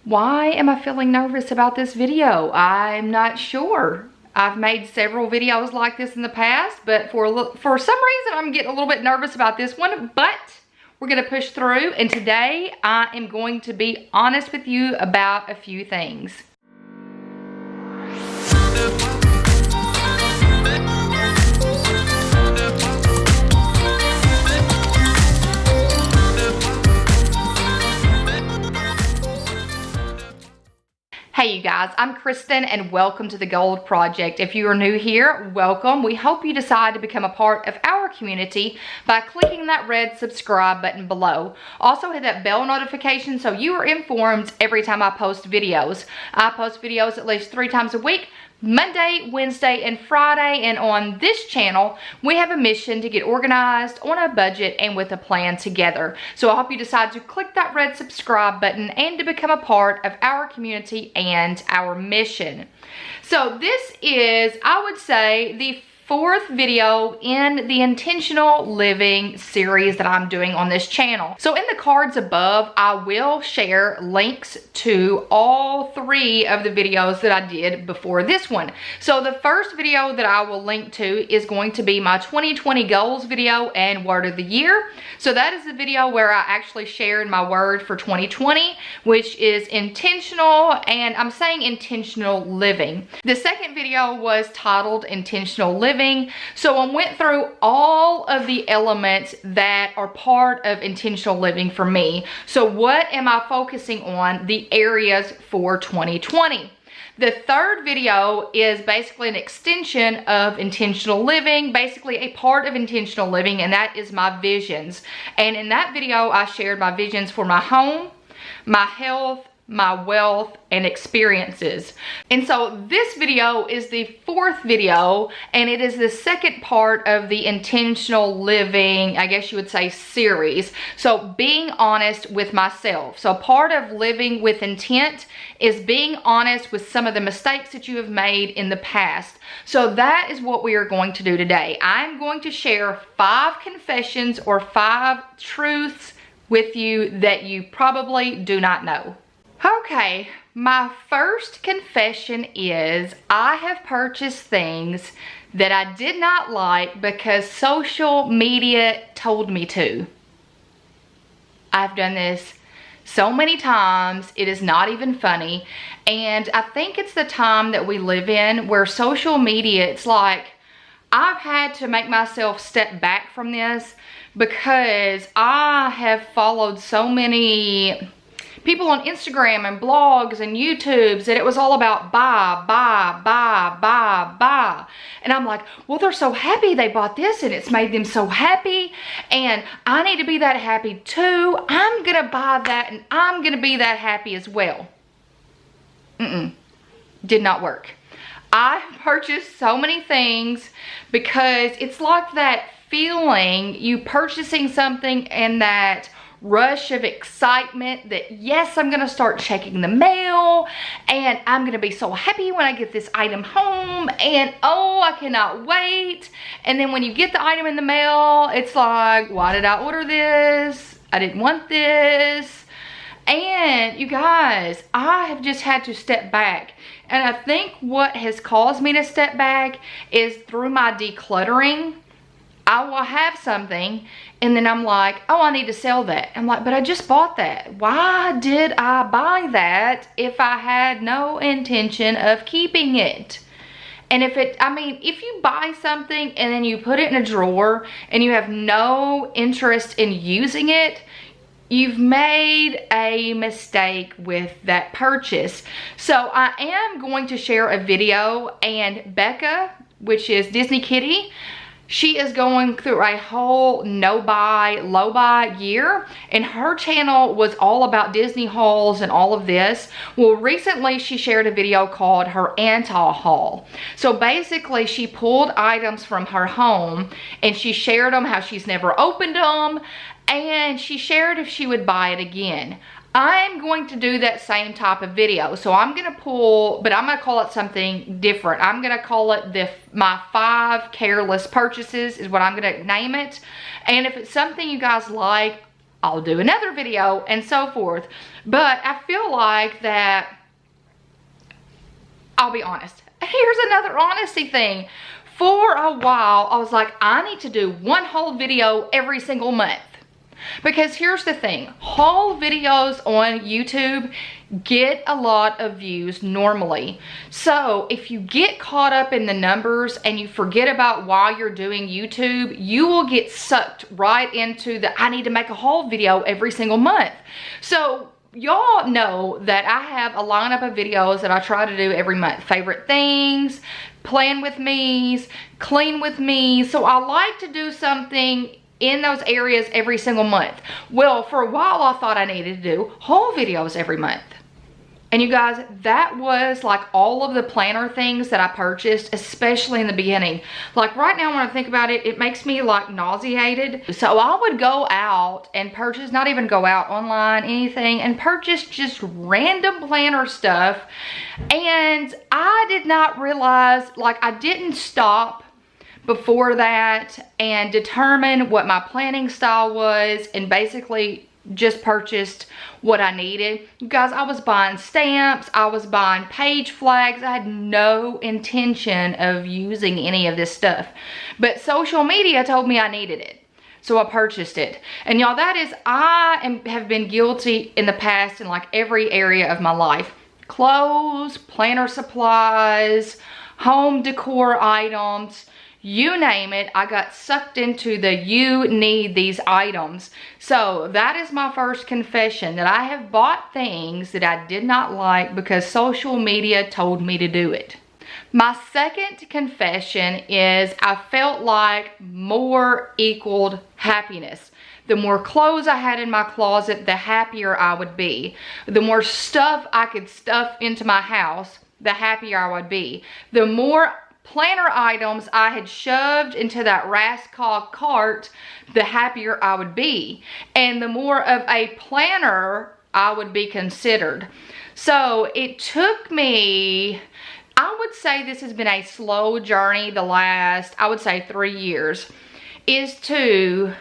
Why am I feeling nervous about this video? I'm not sure. I've made several videos like this in the past, but for some reason I'm getting a little bit nervous about this one, but we're gonna push through, and today I am going to be honest with you about a few things. Hey you guys, I'm Kristen and welcome to the Gold Project. If you are new here, welcome. We hope you decide to become a part of our community by clicking that red subscribe button below. Also hit that bell notification so you are informed every time I post videos. I post videos at least 3 times a week, Monday, Wednesday, and Friday, and on this channel, we have a mission to get organized on a budget and with a plan together. So I hope you decide to click that red subscribe button and to become a part of our community and our mission. So this is, I would say, the 4th video in the intentional living series that I'm doing on this channel. So in the cards above, I will share links to all 3 of the videos that I did before this one. So the first video that I will link to is going to be my 2020 goals video and word of the year. So that is the video where I actually shared my word for 2020, which is intentional, and I'm saying intentional living. The second video was titled intentional living. So I went through all of the elements that are part of intentional living for me. So what am I focusing on? The areas for 2020. The third video is basically an extension of intentional living, basically a part of intentional living, and that is my visions. And in that video, I shared my visions for my home, my health, my wealth, and experiences. And so this video is the 4th video, and it is the second part of the intentional living, I guess you would say, series. So being honest with myself. So part of living with intent is being honest with some of the mistakes that you have made in the past. So that is what we are going to do today. I'm going to share 5 confessions or 5 truths with you that you probably do not know. Okay, my first confession is I have purchased things that I did not like because social media told me to. I've done this so many times, it is not even funny. And I think it's the time that we live in where social media, it's like I've had to make myself step back from this because I have followed so many people on Instagram and blogs and YouTubes that it was all about buy. And I'm like, well, they're so happy they bought this and it's made them so happy, and I need to be that happy too. I'm gonna buy that and I'm gonna be that happy as well. Did not work. I purchased so many things because it's like that feeling, you purchasing something and that rush of excitement that yes, I'm gonna start checking the mail and I'm gonna be so happy when I get this item home, and oh, I cannot wait. And then when you get the item in the mail, it's like, why did I order this? I didn't want this. And you guys, I have just had to step back. And I think what has caused me to step back is through my decluttering. I will have something and then I'm like, oh, I need to sell that. I'm like, but I just bought that. Why did I buy that if I had no intention of keeping it? And if you buy something and then you put it in a drawer and you have no interest in using it, you've made a mistake with that purchase. So I am going to share a video, and Becca, which is Disney Kitty, she is going through a whole no-buy, low-buy year, and her channel was all about Disney hauls and all of this. Well, recently she shared a video called her anti-haul. So basically she pulled items from her home and she shared them, how she's never opened them, and she shared if she would buy it again. I'm going to do that same type of video. So I'm going to pull, but I'm going to call it something different. I'm going to call it my 5 careless purchases is what I'm going to name it. And if it's something you guys like, I'll do another video and so forth. But I feel like that, I'll be honest. Here's another honesty thing. For a while, I was like, I need to do one whole video every single month. Because here's the thing, haul videos on YouTube get a lot of views normally. So if you get caught up in the numbers and you forget about why you're doing YouTube, you will get sucked right into the I need to make a haul video every single month. So y'all know that I have a lineup of videos that I try to do every month. Favorite things, plan with me's, clean with me. So I like to do something in those areas every single month. Well, for a while I thought I needed to do haul videos every month. And you guys, that was like all of the planner things that I purchased, especially in the beginning. Like right now when I think about it, it makes me like nauseated. So I would go out and purchase, not even go out online, anything, and purchase just random planner stuff. And I did not realize, like I didn't stop before that and determine what my planning style was and basically just purchased what I needed. You guys, I was buying stamps, I was buying page flags. I had no intention of using any of this stuff, but social media told me I needed it, so I purchased it. And y'all, that is, have been guilty in the past in like every area of my life. Clothes, planner supplies, home decor items, you name it, I got sucked into the you need these items. So that is my first confession, that I have bought things that I did not like because social media told me to do it. My second confession is I felt like more equaled happiness. The more clothes I had in my closet, the happier I would be. The more stuff I could stuff into my house, the happier I would be. The more planner items I had shoved into that rascal cart, the happier I would be. And the more of a planner I would be considered. So it took me, I would say this has been a slow journey the last, I would say 3 years, is to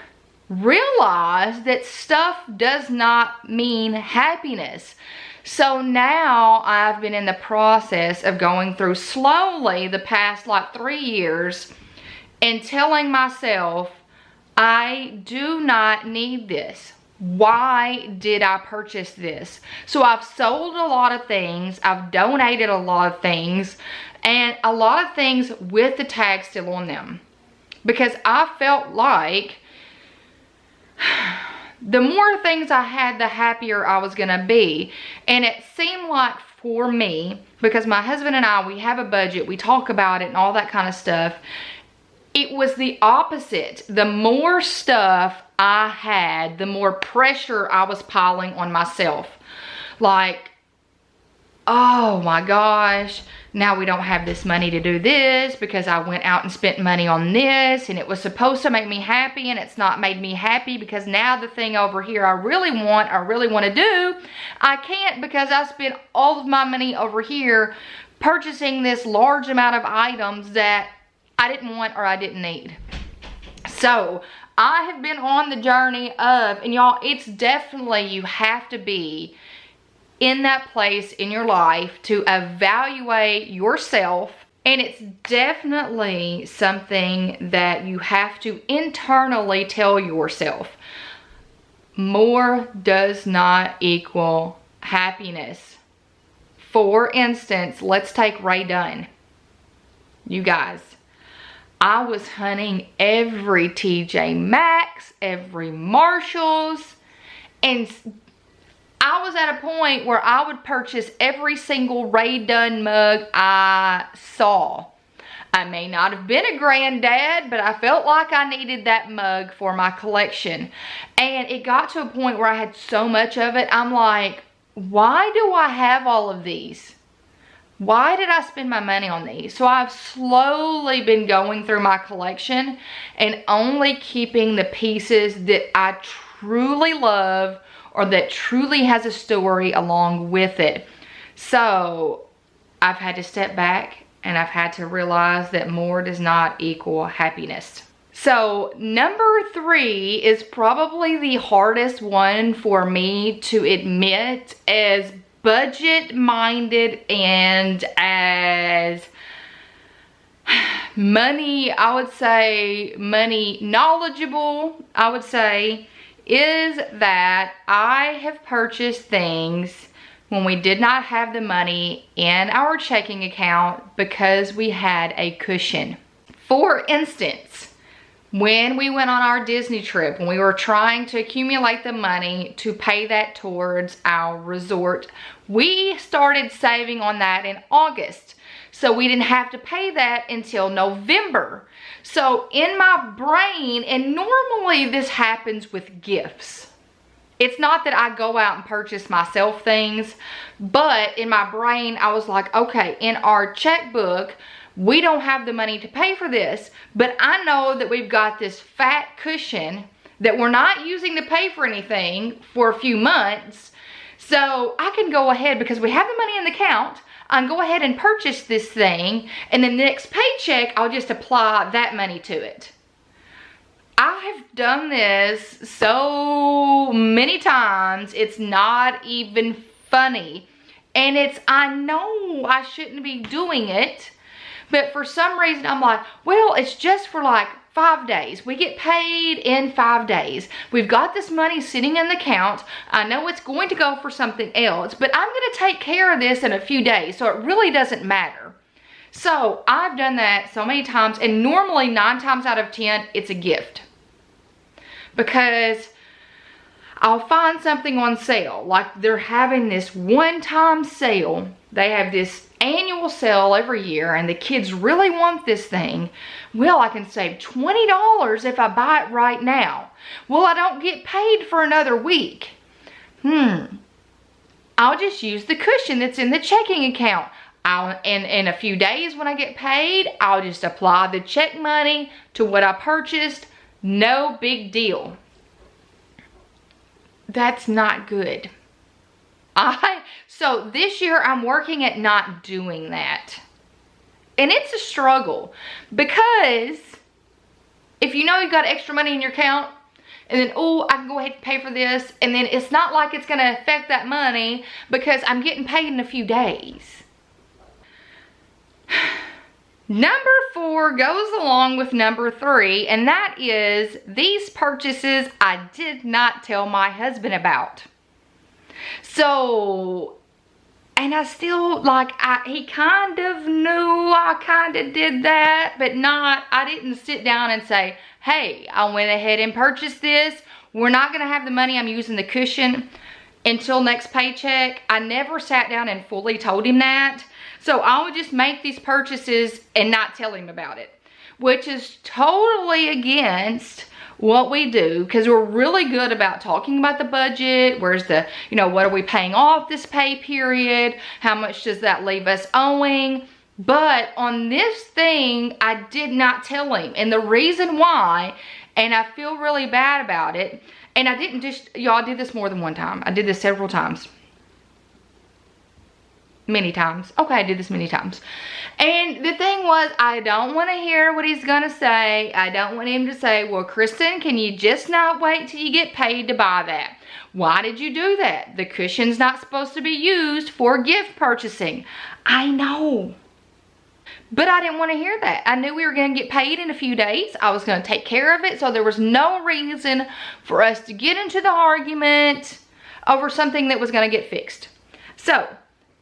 realize that stuff does not mean happiness. So now I've been in the process of going through slowly the past like 3 years and telling myself, I do not need this. Why did I purchase this? So I've sold a lot of things, I've donated a lot of things, and a lot of things with the tag still on them. Because I felt like the more things I had, the happier I was gonna be. And it seemed like for me, because my husband and I, we have a budget, we talk about it and all that kind of stuff, it was the opposite. The more stuff I had, the more pressure I was piling on myself. Like, oh my gosh, now we don't have this money to do this because I went out and spent money on this and it was supposed to make me happy and it's not made me happy because now the thing over here I really want to do, I can't because I spent all of my money over here purchasing this large amount of items that I didn't want or I didn't need. So I have been on the journey of, and y'all, it's definitely, you have to be in that place in your life to evaluate yourself. And it's definitely something that you have to internally tell yourself. More does not equal happiness. For instance, let's take Ray Dunn. You guys, I was hunting every TJ Maxx, every Marshalls, and I was at a point where I would purchase every single Ray Dunn mug I saw. I may not have been a granddad, but I felt like I needed that mug for my collection. And it got to a point where I had so much of it, I'm like, why do I have all of these? Why did I spend my money on these? So I've slowly been going through my collection and only keeping the pieces that I truly love or that truly has a story along with it. So I've had to step back and I've had to realize that more does not equal happiness. So number 3 is probably the hardest one for me to admit, as budget-minded and as money knowledgeable, I would say, is that I have purchased things when we did not have the money in our checking account because we had a cushion. For instance, when we went on our Disney trip, when we were trying to accumulate the money to pay that towards our resort, we started saving on that in August. So we didn't have to pay that until November. So in my brain, and normally this happens with gifts. It's not that I go out and purchase myself things, but in my brain, I was like, okay, in our checkbook, we don't have the money to pay for this, but I know that we've got this fat cushion that we're not using to pay for anything for a few months. So I can go ahead, because we have the money in the account, I can go ahead and purchase this thing, and the next paycheck, I'll just apply that money to it. I've done this so many times, it's not even funny. And I know I shouldn't be doing it, but for some reason I'm like, well, it's just for like 5 days. We get paid in 5 days. We've got this money sitting in the account. I know it's going to go for something else, but I'm going to take care of this in a few days, so it really doesn't matter. So I've done that so many times, and normally 9 times out of 10, it's a gift. Because I'll find something on sale, like they're having this one-time sale. They have this annual sale every year, and the kids really want this thing. Well, I can save $20 if I buy it right now. Well, I don't get paid for another week. I'll just use the cushion that's in the checking account. In a few days when I get paid, I'll just apply the check money to what I purchased. No big deal. That's not good. So this year I'm working at not doing that. And it's a struggle, because if you know you've got extra money in your account, and then, oh, I can go ahead and pay for this, and then it's not like it's going to affect that money because I'm getting paid in a few days. Number 4 goes along with number 3, and that is these purchases I did not tell my husband about. So, and I still, he kind of knew I kind of did that, but I didn't sit down and say, hey, I went ahead and purchased this. We're not going to have the money. I'm using the cushion until next paycheck. I never sat down and fully told him that. So I would just make these purchases and not tell him about it, which is totally against what we do, because we're really good about talking about the budget. Where's the, what are we paying off this pay period? How much does that leave us owing? But on this thing, I did not tell him. And the reason why, and I feel really bad about it, and I didn't just, y'all, I did this more than one time. I did this several times. Many times. Okay, I did this many times. And the thing was, I don't want to hear what he's going to say. I don't want him to say, well, Kristin, can you just not wait till you get paid to buy that? Why did you do that? The cushion's not supposed to be used for gift purchasing. I know. But I didn't want to hear that. I knew we were going to get paid in a few days. I was going to take care of it. So there was no reason for us to get into the argument over something that was going to get fixed. So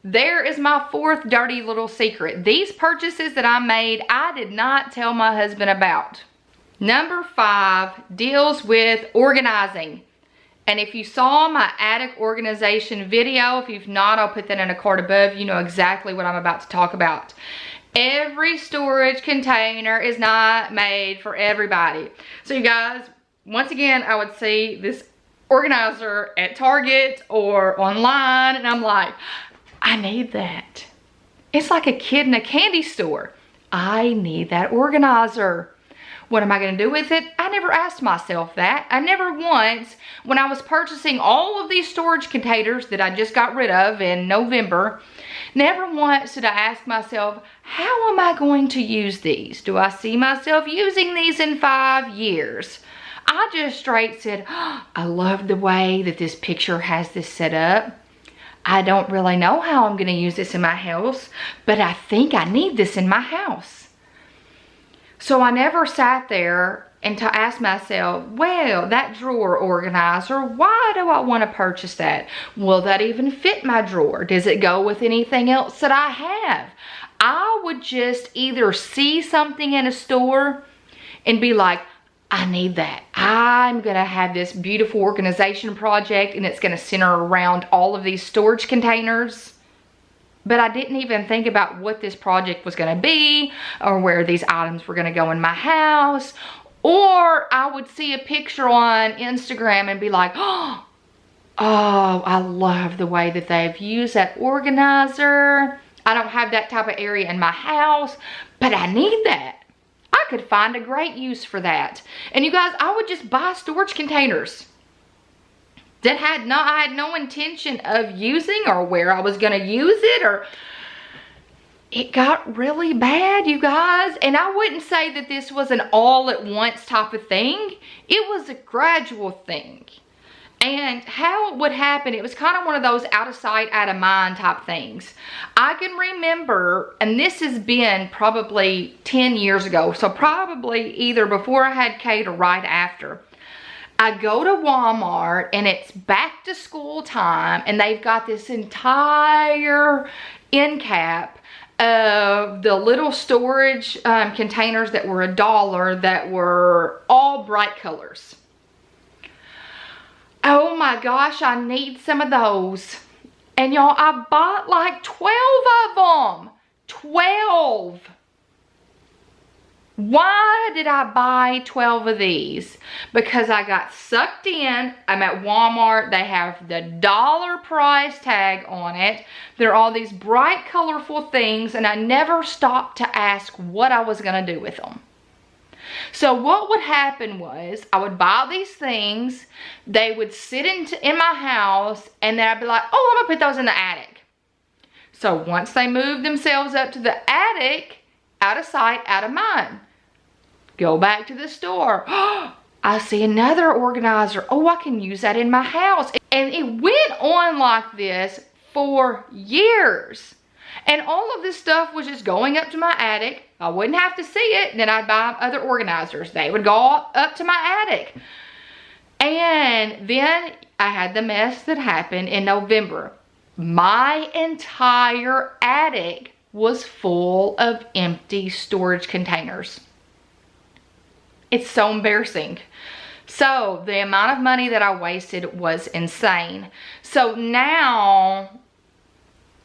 there is my 4th dirty little secret. These purchases that I made, I did not tell my husband about. Number 5 deals with organizing. And if you saw my attic organization video, if you've not, I'll put that in a card above. You know exactly what I'm about to talk about. Every storage container is not made for everybody. So you guys, once again, I would see this organizer at Target or online, and I'm like, I need that. It's like a kid in a candy store. I need that organizer. What am I going to do with it? I never asked myself that. I never once, when I was purchasing all of these storage containers that I just got rid of in November, Never once did I ask myself, how am I going to use these? Do I see myself using these in 5 years? I just straight said, oh, I love the way that this picture has this set up. I don't really know how I'm going to use this in my house, but I think I need this in my house. So I never sat there and to ask myself, well, that drawer organizer, why do I want to purchase that? Will that even fit my drawer? Does it go with anything else that I have? I would just either see something in a store and be like, I need that. I'm gonna have this beautiful organization project and it's gonna center around all of these storage containers. But I didn't even think about what this project was gonna be or where these items were gonna go in my house. Or I would see a picture on Instagram and be like, oh, I love the way that they've used that organizer. I don't have that type of area in my house, but I need that. I could find a great use for that. And you guys, I would just buy storage containers that I had no intention of using or where I was gonna use it, or it got really bad, you guys. And I wouldn't say that this was an all at once type of thing. It was a gradual thing. And how it would happen, it was kind of one of those out of sight, out of mind type things. I can remember, and this has been probably 10 years ago, so probably either before I had Kate or right after. I go to Walmart and it's back to school time and they've got this entire end cap of the little storage containers that were $1 that were all bright colors. Oh my gosh, I need some of those. And y'all, I bought like 12 of them. 12. Why did I buy 12 of these? Because I got sucked in. I'm at Walmart. They have the $1 price tag on it. There are all these bright, colorful things, and I never stopped to ask what I was going to do with them. So what would happen was I would buy these things, they would sit in my house, and then I'd be like, oh, I'm gonna put those in the attic. So once they moved themselves up to the attic, out of sight, out of mind. Go back to the store. Oh, I see another organizer. Oh, I can use that in my house. And it went on like this for years. And all of this stuff was just going up to my attic. I wouldn't have to see it. Then I'd buy other organizers. They would go up to my attic. And then I had the mess that happened in November. My entire attic was full of empty storage containers. It's so embarrassing. So the amount of money that I wasted was insane. So now,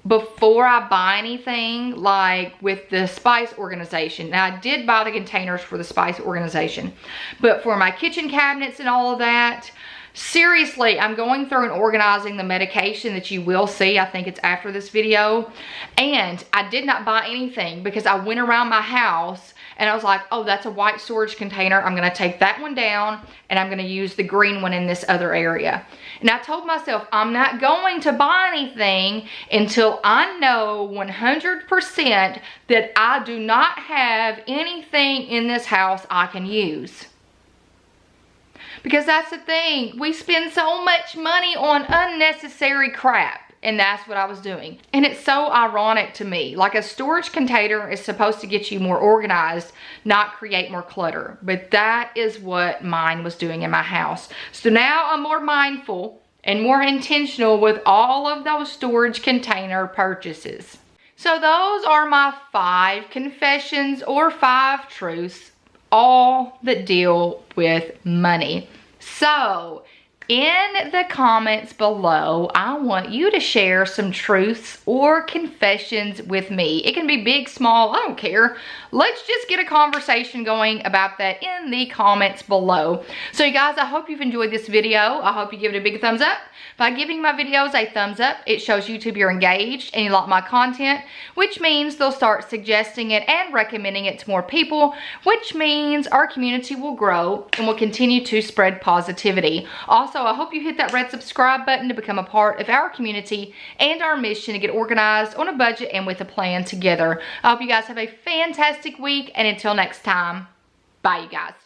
before I buy anything, like with the spice organization, now I did buy the containers for the spice organization, but for my kitchen cabinets and all of that, seriously, I'm going through and organizing the medication that you will see. I think it's after this video. And I did not buy anything because I went around my house and I was like, oh, that's a white storage container. I'm going to take that one down and I'm going to use the green one in this other area. And I told myself, I'm not going to buy anything until I know 100% that I do not have anything in this house I can use. Because that's the thing, we spend so much money on unnecessary crap, and that's what I was doing. And it's so ironic to me. Like, a storage container is supposed to get you more organized, not create more clutter. But that is what mine was doing in my house. So now I'm more mindful and more intentional with all of those storage container purchases. So those are my 5 confessions or 5 truths, all that deal with money. So in the comments below, I want you to share some truths or confessions with me. It can be big, small, I don't care. Let's just get a conversation going about that in the comments below. So you guys, I hope you've enjoyed this video. I hope you give it a big thumbs up. By giving my videos a thumbs up, it shows YouTube you're engaged and you like my content, which means they'll start suggesting it and recommending it to more people, which means our community will grow and will continue to spread positivity. Also, Also, I hope you hit that red subscribe button to become a part of our community and our mission to get organized on a budget and with a plan together. I hope you guys have a fantastic week, and until next time, bye you guys.